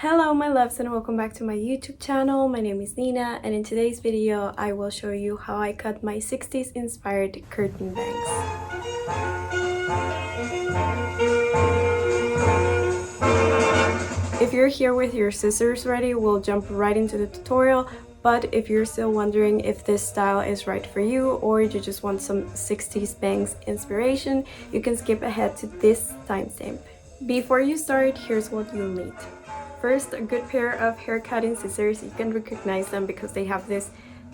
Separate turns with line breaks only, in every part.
Hello my loves and welcome back to my YouTube channel. My name is Nina and in today's video I will show you how I cut my 60s inspired curtain bangs. If you're here with your scissors ready, we'll jump right into the tutorial. But if you're still wondering if this style is right for you or you just want some 60s bangs inspiration, you can skip ahead to this timestamp. Before you start, here's what you'll need. First, a good pair of hair cutting scissors. You can recognize them because they have this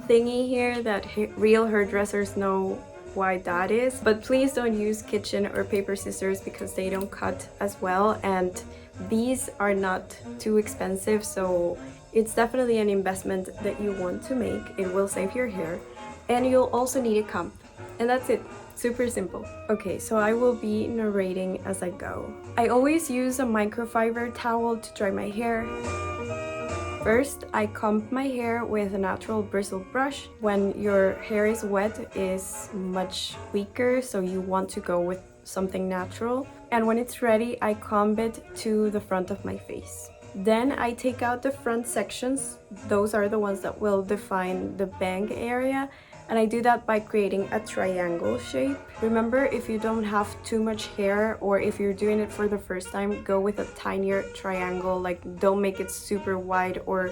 thingy here that real hairdressers know why that is. But please don't use kitchen or paper scissors because they don't cut as well, and these are not too expensive, so it's definitely an investment that you want to make. It will save your hair, and you'll also need a comb. And that's it. Super simple. Okay, so I will be narrating as I go. I always use a microfiber towel to dry my hair. First, I comb my hair with a natural bristle brush. When your hair is wet, it's much weaker, so you want to go with something natural. And when it's ready, I comb it to the front of my face. Then I take out the front sections. Those are the ones that will define the bang area. And I do that by creating a triangle shape. Remember, if you don't have too much hair or if you're doing it for the first time, go with a tinier triangle. Like, don't make it super wide or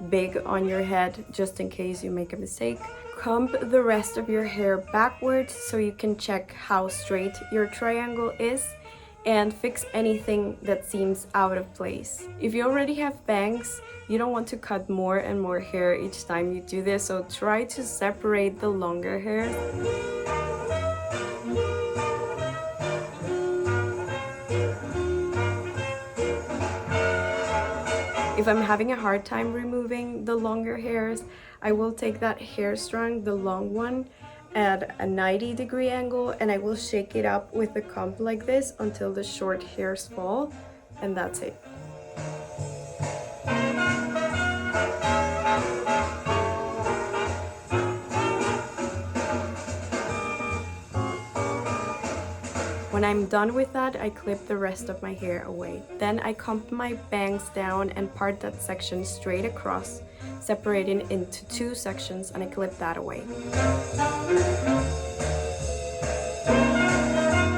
big on your head just in case you make a mistake. Comb the rest of your hair backwards so you can check how straight your triangle is and fix anything that seems out of place. If you already have bangs, you don't want to cut more and more hair each time you do this, so try to separate the longer hair. If I'm having a hard time removing the longer hairs, I will take that hair strand, the long one, at a 90-degree angle, and I will shake it up with the comb like this until the short hairs fall, and that's it. When I'm done with that, I clip the rest of my hair away. Then I comb my bangs down and part that section straight across, separating into two sections, and I clip that away.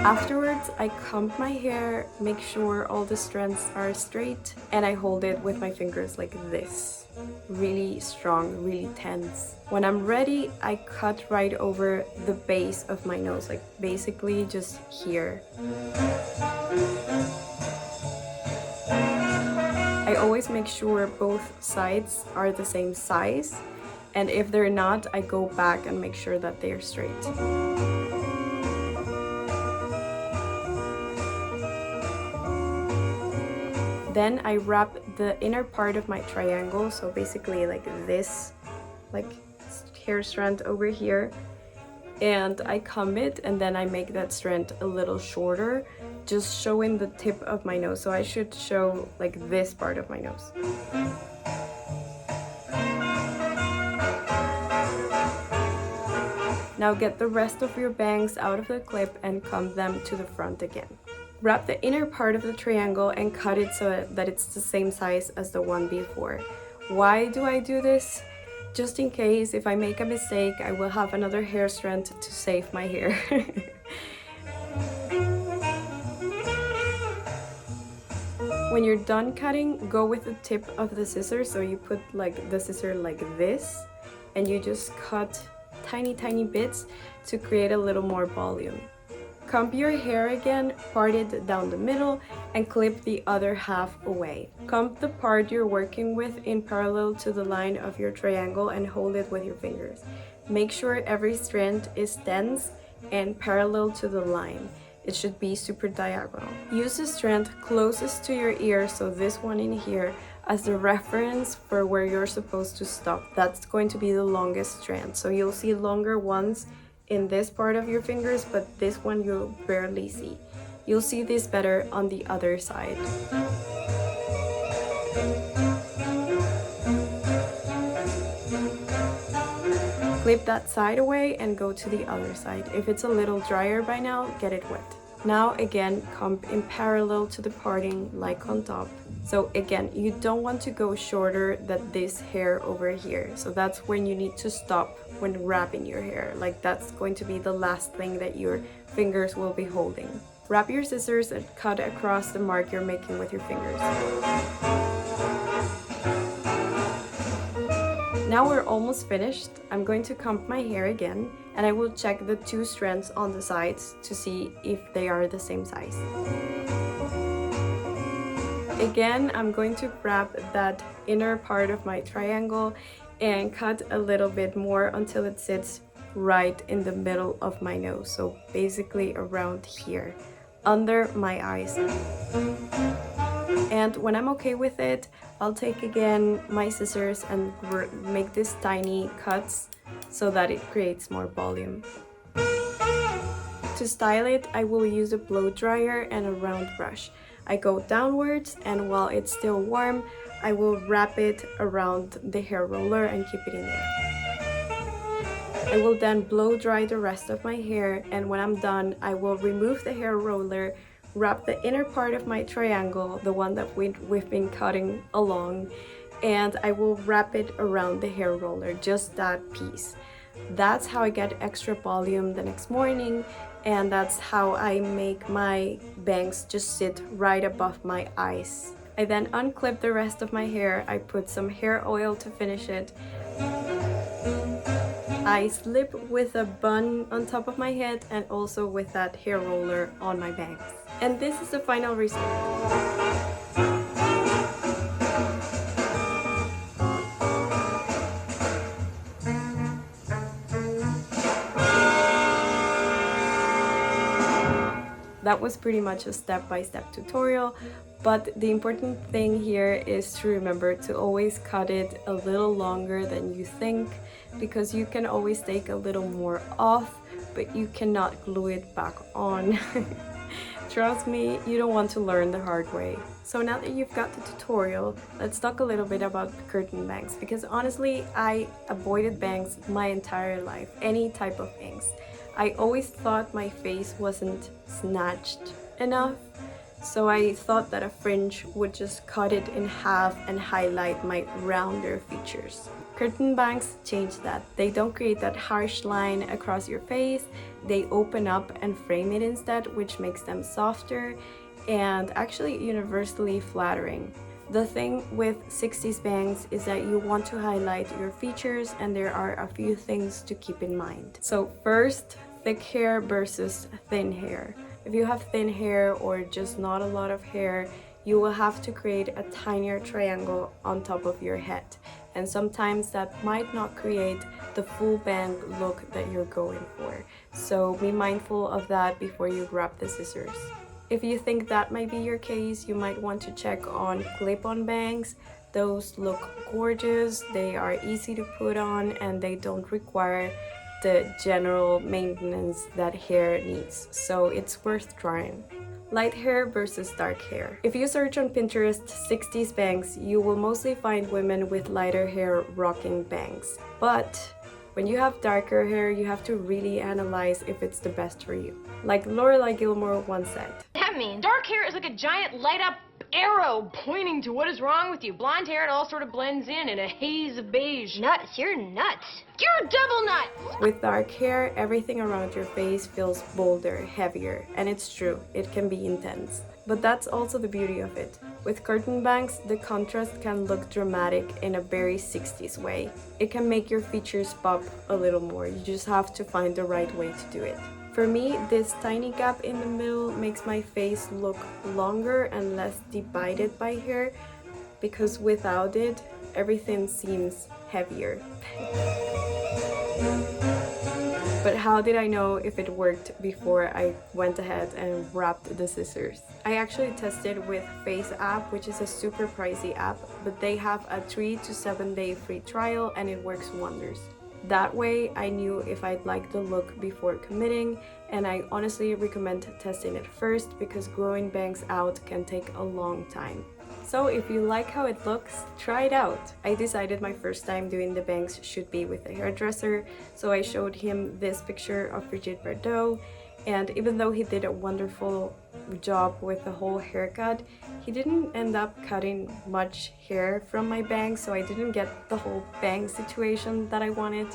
Afterwards, I comb my hair, make sure all the strands are straight, and I hold it with my fingers like this. Really strong, really tense. When I'm ready, I cut right over the base of my nose, like basically just here. I always make sure both sides are the same size, and if they're not, I go back and make sure that they're straight. Then I wrap the inner part of my triangle, so basically like this, like hair strand over here, and I comb it, and then I make that strand a little shorter, just showing the tip of my nose. So I should show like this part of my nose. Now get the rest of your bangs out of the clip and comb them to the front again. Wrap the inner part of the triangle and cut it so that it's the same size as the one before. Why do I do this? Just in case if I make a mistake, I will have another hair strand to save my hair. When you're done cutting, go with the tip of the scissors. So you put like the scissor like this, and you just cut tiny bits to create a little more volume. Comb your hair again, part it down the middle, and clip the other half away. Comb the part you're working with in parallel to the line of your triangle and hold it with your fingers. Make sure every strand is dense and parallel to the line. It should be super diagonal. Use the strand closest to your ear, so this one in here, as the reference for where you're supposed to stop. That's going to be the longest strand. So you'll see longer ones in this part of your fingers, but this one you'll barely see. You'll see this better on the other side. Clip that side away and go to the other side. If it's a little drier by now, get it wet. Now again, comb in parallel to the parting like on top. So again, you don't want to go shorter than this hair over here. So that's when you need to stop when wrapping your hair. Like that's going to be the last thing that your fingers will be holding. Wrap your scissors and cut across the mark you're making with your fingers. Now we're almost finished. I'm going to comb my hair again, and I will check the 2 strands on the sides to see if they are the same size. Again, I'm going to wrap that inner part of my triangle and cut a little bit more until it sits right in the middle of my nose. So basically around here, under my eyes. And when I'm okay with it, I'll take again my scissors and make these tiny cuts so that it creates more volume. To style it, I will use a blow dryer and a round brush. I go downwards, and while it's still warm, I will wrap it around the hair roller and keep it in there. I will then blow dry the rest of my hair, and when I'm done, I will remove the hair roller, wrap the inner part of my triangle, the one that we've been cutting along, and I will wrap it around the hair roller, just that piece. That's how I get extra volume the next morning, and that's how I make my bangs just sit right above my eyes. I then unclip the rest of my hair. I put some hair oil to finish it. I slip with a bun on top of my head and also with that hair roller on my bangs. And this is the final result. That was pretty much a step-by-step tutorial, but the important thing here is to remember to always cut it a little longer than you think, because you can always take a little more off, but you cannot glue it back on. Trust me, you don't want to learn the hard way. So now that you've got the tutorial, let's talk a little bit about curtain bangs, because honestly, I avoided bangs my entire life, any type of bangs. I always thought my face wasn't snatched enough, so I thought that a fringe would just cut it in half and highlight my rounder features. Curtain bangs change that. They don't create that harsh line across your face, they open up and frame it instead, which makes them softer and actually universally flattering. The thing with 60s bangs is that you want to highlight your features, and there are a few things to keep in mind. So first, thick hair versus thin hair. If you have thin hair or just not a lot of hair, you will have to create a tinier triangle on top of your head. And sometimes that might not create the full bang look that you're going for. So be mindful of that before you grab the scissors. If you think that might be your case, you might want to check on clip-on bangs. Those look gorgeous, they are easy to put on, and they don't require the general maintenance that hair needs, so it's worth trying. Light hair versus dark hair. If you search on Pinterest 60s bangs, you will mostly find women with lighter hair rocking bangs. But when you have darker hair, you have to really analyze if it's the best for you. Like Lorelai Gilmore once said,
That means dark hair is like a giant light up arrow pointing to what is wrong with you. Blonde hair, it all sort of blends in a haze of beige. Nuts, you're nuts. You're double nuts!
With dark hair, everything around your face feels bolder, heavier, and it's true, it can be intense. But that's also the beauty of it. With curtain bangs, the contrast can look dramatic in a very 60s way. It can make your features pop a little more, you just have to find the right way to do it. For me, this tiny gap in the middle makes my face look longer and less divided by hair, because without it, everything seems heavier. But how did I know if it worked before I went ahead and wrapped the scissors? I actually tested with Face app, which is a super pricey app, but they have a 3 to 7 day free trial and it works wonders. That way I knew if I'd like the look before committing, and I honestly recommend testing it first because growing bangs out can take a long time. So if you like how it looks, try it out. I decided my first time doing the bangs should be with a hairdresser, so I showed him this picture of Brigitte Bardot, And even though he did a wonderful job with the whole haircut, he didn't end up cutting much hair from my bangs, so I didn't get the whole bang situation that I wanted.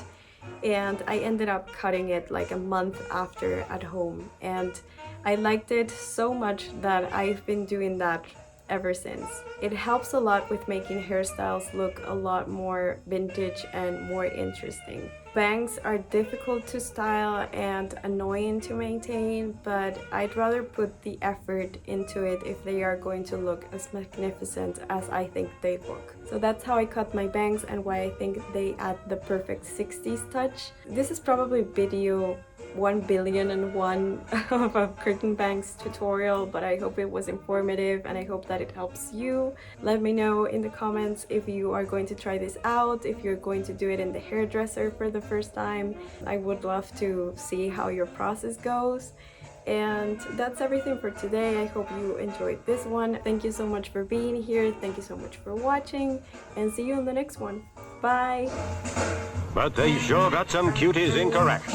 And I ended up cutting it like a month after at home, and I liked it so much that I've been doing that ever since. It helps a lot with making hairstyles look a lot more vintage and more interesting. Bangs are difficult to style and annoying to maintain, but I'd rather put the effort into it if they are going to look as magnificent as I think they look. So that's how I cut my bangs and why I think they add the perfect 60s touch. This is probably video 1,000,000,001 of a curtain bangs tutorial, but I hope it was informative and I hope that it helps you. Let me know in the comments if you are going to try this out, if you're going to do it in the hairdresser for the first time. I would love to see how your process goes. And that's everything for today. I hope you enjoyed this one. Thank you so much for being here. Thank you so much for watching, and see you in the next one. Bye!
But they sure got some cuties incorrect.